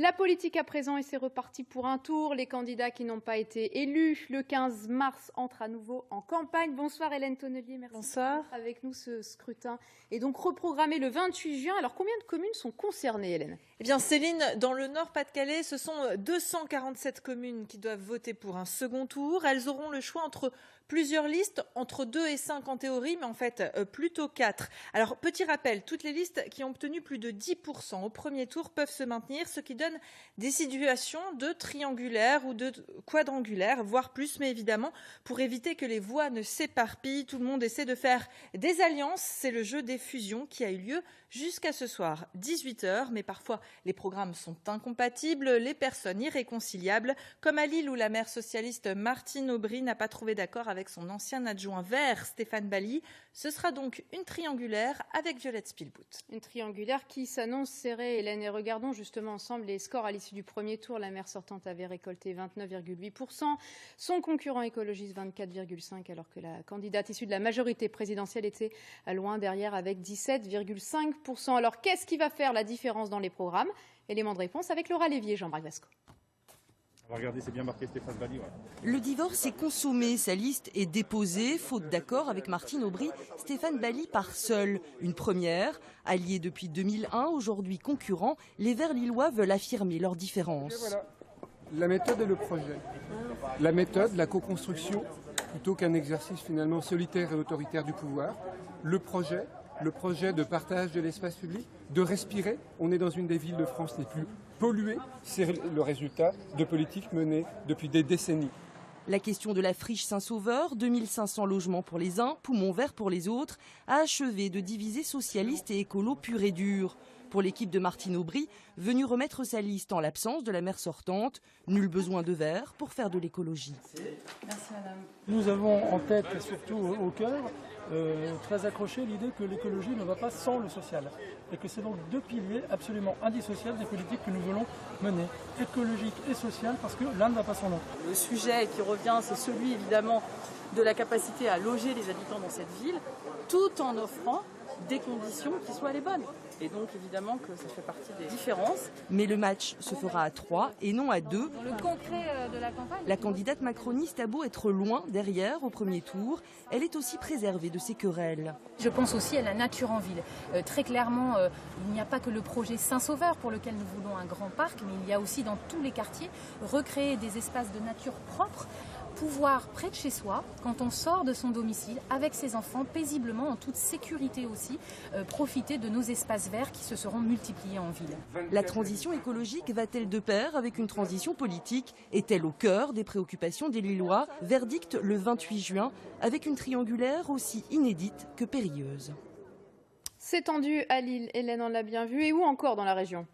La politique à présent, et c'est reparti pour un tour. Les candidats qui n'ont pas été élus le 15 mars entrent à nouveau en campagne. Bonsoir Hélène Tonnelier, merci d'être avec nous. Ce scrutin est donc reprogrammé le 28 juin. Alors combien de communes sont concernées, Hélène? Eh bien Céline, dans le Nord-Pas-de-Calais, ce sont 247 communes qui doivent voter pour un second tour. Elles auront le choix entre plusieurs listes, entre 2 et 5 en théorie, mais en fait plutôt 4. Alors petit rappel, toutes les listes qui ont obtenu plus de 10% au premier tour peuvent se maintenir, ce qui donne des situations de triangulaire ou de quadrangulaire, voire plus, mais évidemment, pour éviter que les voix ne s'éparpillent, tout le monde essaie de faire des alliances. C'est le jeu des fusions qui a eu lieu jusqu'à ce soir, 18h, mais parfois les programmes sont incompatibles, les personnes irréconciliables, comme à Lille où la maire socialiste Martine Aubry n'a pas trouvé d'accord avec son ancien adjoint vert Stéphane Bally. Ce sera donc une triangulaire avec Violette Spilbout. Une triangulaire qui s'annonce serrée, Hélène, et regardons justement ensemble les scores à l'issue du premier tour. La maire sortante avait récolté 29,8%, son concurrent écologiste 24,5%, alors que la candidate issue de la majorité présidentielle était loin derrière avec 17,5%. Alors qu'est-ce qui va faire la différence dans les programmes? Élément de réponse avec Laura Lévier, Jean-Marc Vasco. Regardez, c'est bien marqué Stéphane Bally. Ouais. Le divorce est consommé, sa liste est déposée. Faute d'accord avec Martine Aubry, Stéphane Bally part seul. Une première. Alliés depuis 2001, aujourd'hui concurrents, les Verts lillois veulent affirmer leur différence. Voilà. La méthode et le projet. La méthode, la co-construction, plutôt qu'un exercice finalement solitaire et autoritaire du pouvoir. Le projet de partage de l'espace public, de respirer. On est dans une des villes de France les plus polluées. C'est le résultat de politiques menées depuis des décennies. La question de la friche Saint-Sauveur, 2500 logements pour les uns, poumons verts pour les autres, a achevé de diviser socialistes et écolos purs et durs. Pour l'équipe de Martine Aubry, venue remettre sa liste en l'absence de la maire sortante, nul besoin de Verts pour faire de l'écologie. Merci madame. Nous avons en tête et surtout au cœur très accroché l'idée que l'écologie ne va pas sans le social et que c'est donc deux piliers absolument indissociables des politiques que nous voulons mener, écologique et social, parce que l'un ne va pas sans l'autre. Le sujet qui revient, c'est celui évidemment de la capacité à loger les habitants dans cette ville, tout en offrant des conditions qui soient les bonnes. Et donc évidemment que ça fait partie des différences. Mais le match se fera à 3 et non à 2. Dans le concret de la campagne. La candidate macroniste a beau être loin derrière au premier tour, elle est aussi préservée de ces querelles. Je pense aussi à la nature en ville. Très clairement, il n'y a pas que le projet Saint-Sauveur pour lequel nous voulons un grand parc, mais il y a aussi dans tous les quartiers recréer des espaces de nature propres, pouvoir près de chez soi, quand on sort de son domicile, avec ses enfants, paisiblement, en toute sécurité aussi, profiter de nos espaces verts qui se seront multipliés en ville. La transition écologique va-t-elle de pair avec une transition politique? Est-elle au cœur des préoccupations des Lillois? Verdict le 28 juin, avec une triangulaire aussi inédite que périlleuse. C'est tendu à Lille, Hélène, on l'a bien vu, et où encore dans la région?